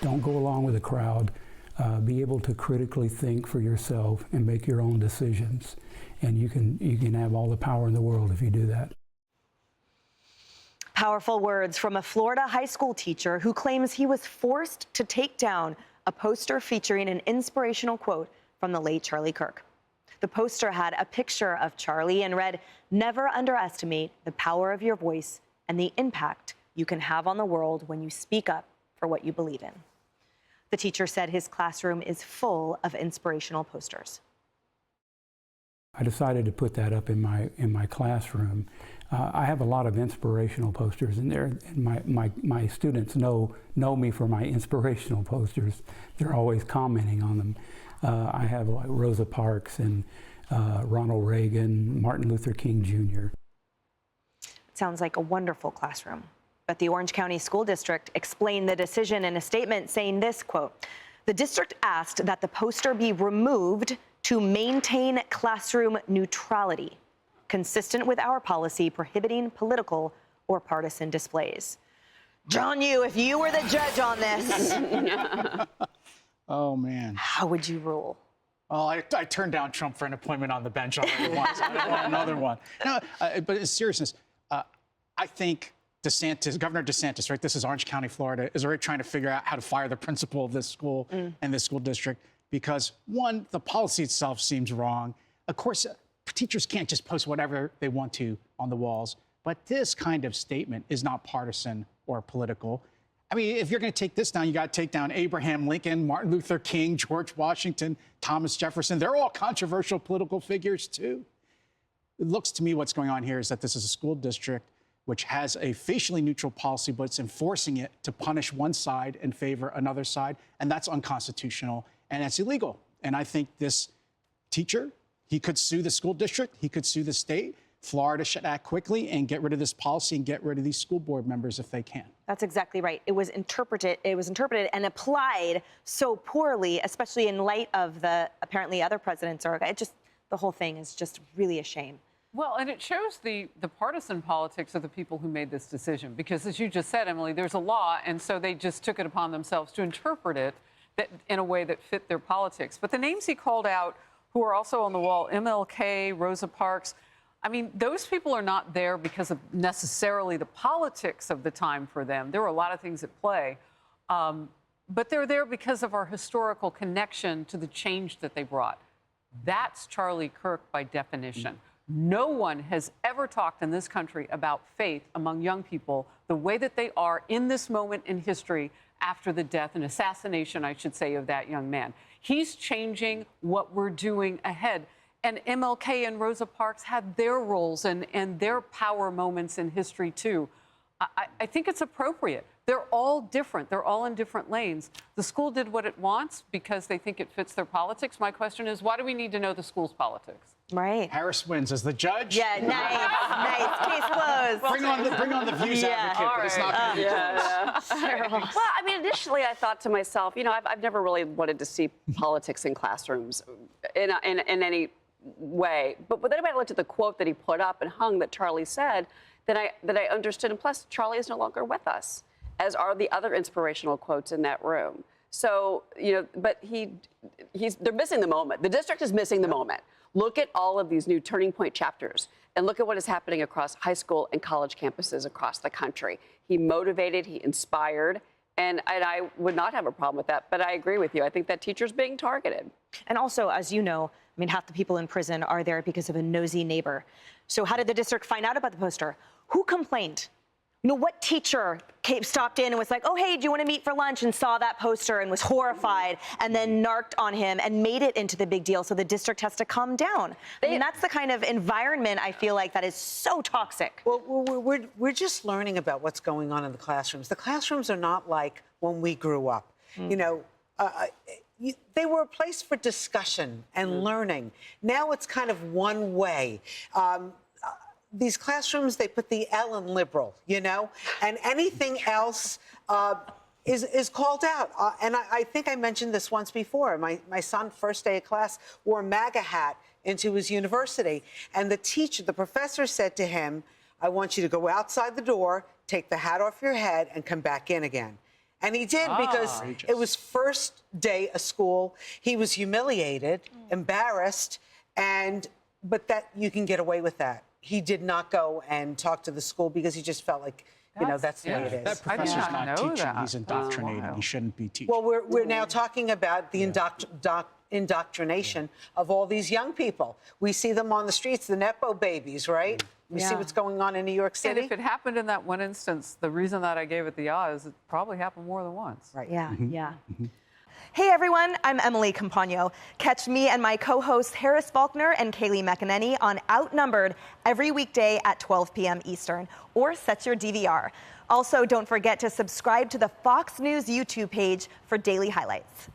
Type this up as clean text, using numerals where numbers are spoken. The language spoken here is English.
Don't go along with the crowd. Be able to critically think for yourself and make your own decisions. And you can have all the power in the world if you do that. Powerful words from a Florida high school teacher who claims he was forced to take down a poster featuring an inspirational quote from the late Charlie Kirk. The poster had a picture of Charlie and read, "Never underestimate the power of your voice and the impact you can have on the world when you speak up for what you believe in." The teacher said his classroom is full of inspirational posters. I decided to put that up in my classroom. I have a lot of inspirational posters in there, and my students know me for my inspirational posters. They're always commenting on them. I have like Rosa Parks and Ronald Reagan, Martin Luther King Jr. It sounds like a wonderful classroom. But the Orange County School District explained the decision in a statement saying this, quote, "The district asked that the poster be removed to maintain classroom neutrality, consistent with our policy prohibiting political or partisan displays." John Yoo, if you were the judge on this, oh, man. How would you rule? Oh, I turned down Trump for an appointment on the bench already once. I don't want another one. No, but in seriousness, I think Governor DeSantis, right, this is Orange County, Florida, is already trying to figure out how to fire the principal of this school and this school district because, one, the policy itself seems wrong. Of course, teachers can't just post whatever they want to on the walls, but this kind of statement is not partisan or political. I mean, if you're going to take this down, you got to take down Abraham Lincoln, Martin Luther King, George Washington, Thomas Jefferson. They're all controversial political figures, too. It looks to me what's going on here is that this is a school district which has a facially neutral policy, but it's enforcing it to punish one side and favor another side, and that's unconstitutional, and that's illegal. And I think this teacher, he could sue the school district, he could sue the state. Florida should act quickly and get rid of this policy and get rid of these school board members if they can. That's exactly right. It was interpreted and applied so poorly, especially in light of the apparently other presidents. The whole thing is just really a shame. Well, and it shows the partisan politics of the people who made this decision, because as you just said, Emily, there's a law, and so they just took it upon themselves to interpret it in a way that fit their politics. But the names he called out, who are also on the wall, MLK, Rosa Parks, I mean, those people are not there because of necessarily the politics of the time for them. There were a lot of things at play, but they're there because of our historical connection to the change that they brought. That's Charlie Kirk by definition. No one has ever talked in this country about faith among young people the way that they are in this moment in history after the death and assassination, I should say, of that young man. He's changing what we're doing ahead. And MLK and Rosa Parks had their roles and their power moments in history, too. I think it's appropriate. They're all different. They're all in different lanes. The school did what it wants because they think it fits their politics. My question is, why do we need to know the school's politics? Right. Harris wins as the judge. Yeah, nice. Case closed. Bring on the views advocate, but it's not going to be close. Well, I mean, initially I thought to myself, you know, I've never really wanted to see politics in classrooms in any way. But then when I looked at the quote that he put up and hung that Charlie said, that I understood. And plus, Charlie is no longer with us, as are the other inspirational quotes in that room. So, you know, but they're missing the moment. The district is missing the moment. Look at all of these new turning point chapters and look at what is happening across high school and college campuses across the country. He motivated, he inspired, and I would not have a problem with that. But I agree with you. I think that teacher's being targeted. And also, as you know, I mean, half the people in prison are there because of a nosy neighbor. So how did the district find out about the poster? Who complained? You know, what teacher stopped in and was like, oh, hey, do you want to meet for lunch, and saw that poster and was horrified and then narked on him and made it into the big deal, so the district has to calm down? I mean, that's the kind of environment I feel like that is so toxic. Well, we're just learning about what's going on in the classrooms. The classrooms are not like when we grew up. You know, they were a place for discussion and learning. Now it's kind of one way. These classrooms, they put the L in liberal, you know, and anything else is called out. And I think I mentioned this once before. My son, first day of class, wore a MAGA hat into his university. And the professor said to him, I want you to go outside the door, take the hat off your head, and come back in again. And he did because it was first day of school. He was humiliated, embarrassed, but that you can get away with that. He did not go and talk to the school because he just felt like, that's the way it is. That professor's not teaching. He's indoctrinating. He shouldn't be teaching. Well, we're now talking about the indoctrination of all these young people. We see them on the streets, the Nepo babies, right? We see what's going on in New York City. And if it happened in that one instance, the reason that I gave it the is it probably happened more than once. Right. Yeah, Hey everyone, I'm Emily Campagno. Catch me and my co-hosts Harris Faulkner and Kaylee McEnany on Outnumbered every weekday at 12 p.m. Eastern, or set your DVR. Also, don't forget to subscribe to the Fox News YouTube page for daily highlights.